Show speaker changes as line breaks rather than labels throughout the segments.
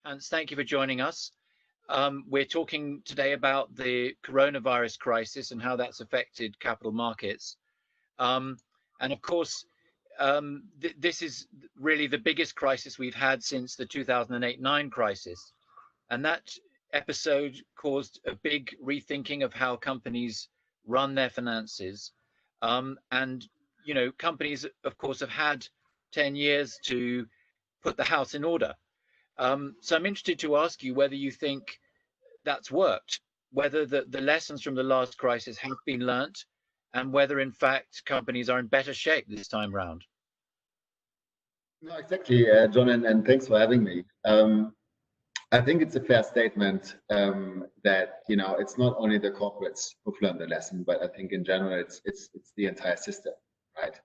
Hans, thank you for joining us. We're talking today about the coronavirus crisis and how that's affected capital markets. Um, and of course, this is really the biggest crisis we've had since the 2008-9 crisis. And that episode caused a big rethinking of how companies run their finances. And, companies, of course, have had 10 years to put the house in order. So I'm interested to ask you whether you think that's worked, whether the lessons from the last crisis have been learnt, and whether in fact companies are in better shape this time round.
No, exactly, John, and thanks for having me. I think it's a fair statement that it's not only the corporates who've learned the lesson, but I think in general it's the entire system, right?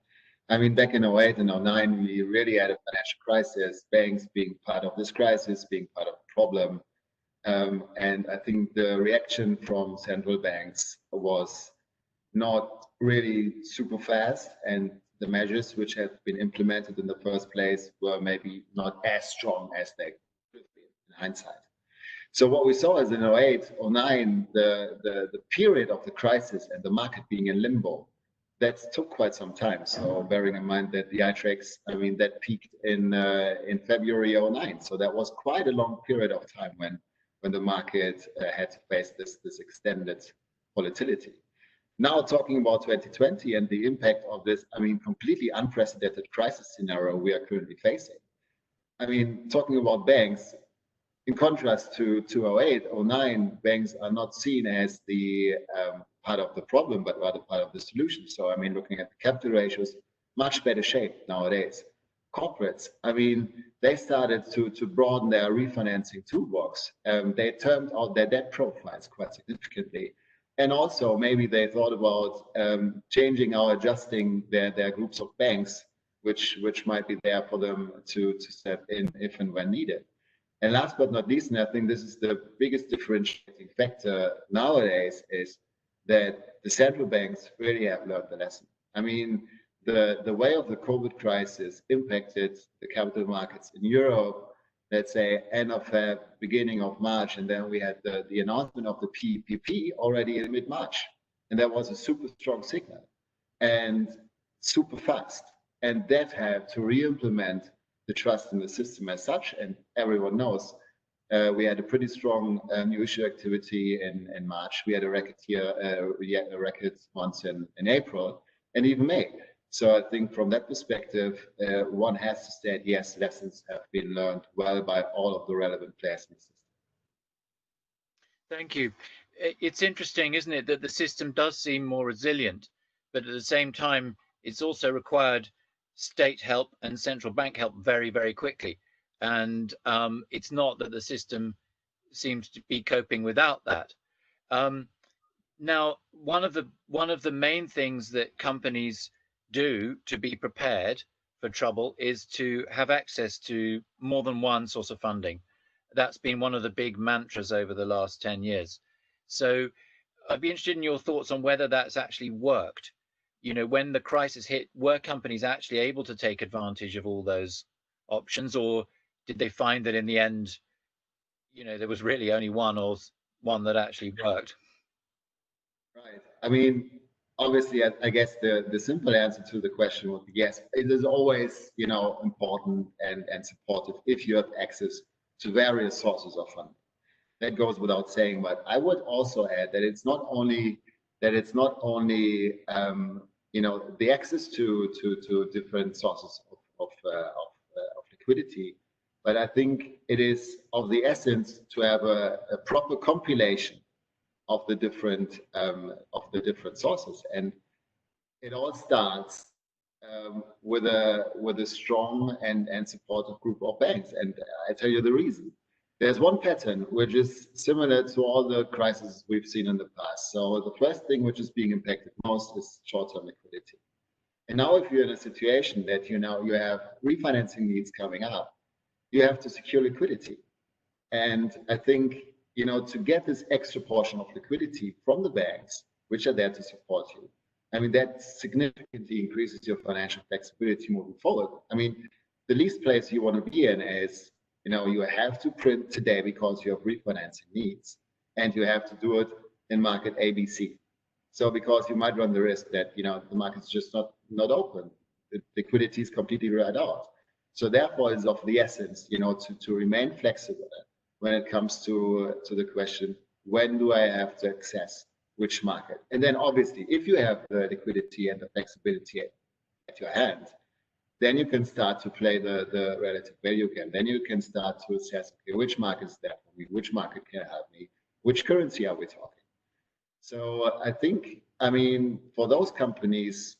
I mean, back in 08 and 09, we really had a financial crisis, banks being part of this crisis, being part of the problem. And I think the reaction from central banks was not really super fast, and the measures which have been implemented in the first place were maybe not as strong as they could have been in hindsight. So what we saw is in 08, 09, the period of the crisis and the market being in limbo, that took quite some time. So bearing in mind that the iTrax, that peaked in February 09. So that was quite a long period of time when the market had to face this extended volatility. Now talking about 2020 and the impact of this, completely unprecedented crisis scenario we are currently facing. Talking about banks, in contrast to 08, 09, banks are not seen as the part of the problem, but rather part of the solution. So, looking at the capital ratios, much better shape nowadays. Corporates, they started to broaden their refinancing toolbox. They termed out their debt profiles quite significantly. And also maybe they thought about changing or adjusting their groups of banks, which might be there for them to step in if and when needed. And last but not least, and I think this is the biggest differentiating factor nowadays, is that the central banks really have learned the lesson. The way of the COVID crisis impacted the capital markets in Europe, let's say end of Feb, beginning of March, and then we had the announcement of the PPP already in mid-March. And that was a super strong signal and super fast. And that had to re-implement the trust in the system as such. And everyone knows we had a pretty strong new issue activity in March. We had a record here, we had a record once in April and even May. So I think from that perspective, one has to state, yes, lessons have been learned well by all of the relevant players in the system.
Thank you. It's interesting, isn't it, that the system does seem more resilient, but at the same time, it's also required state help and central bank help very, very quickly. And it's not that the system seems to be coping without that. Now, one of the main things that companies do to be prepared for trouble is to have access to more than one source of funding. That's been one of the big mantras over the last 10 years. So I'd be interested in your thoughts on whether that's actually worked. When the crisis hit, were companies actually able to take advantage of all those options, or did they find that in the end, there was really only one that actually worked?
Right. Obviously, I guess the simple answer to the question would be yes. It is always, important and supportive if you have access to various sources of funding. That goes without saying. But I would also add that it's not only the access to different sources of liquidity, but I think it is of the essence to have a proper compilation of the different sources, and it all starts with a strong and supportive group of banks. And I tell you the reason. There's one pattern which is similar to all the crises we've seen in the past. So the first thing which is being impacted most is short-term liquidity. And now if you're in a situation that you have refinancing needs coming up, you have to secure liquidity. And I think to get this extra portion of liquidity from the banks, which are there to support you, that significantly increases your financial flexibility moving forward. The least place you want to be in is you have to print today because you have refinancing needs, and you have to do it in market ABC. So because you might run the risk that the market's just not open, the liquidity is completely right out. So therefore, it's of the essence, to remain flexible when it comes to the question, when do I have to access which market? And then obviously, if you have the liquidity and the flexibility at your hand, then you can start to play the relative value game. Then you can start to assess, okay, which market is there for me? Which market can help me? Which currency are we talking? So I think, for those companies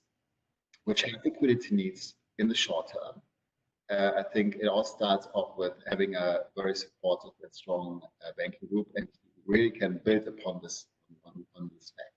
which have liquidity needs in the short term, I think it all starts off with having a very supportive and strong banking group, and really can build upon this on this fact.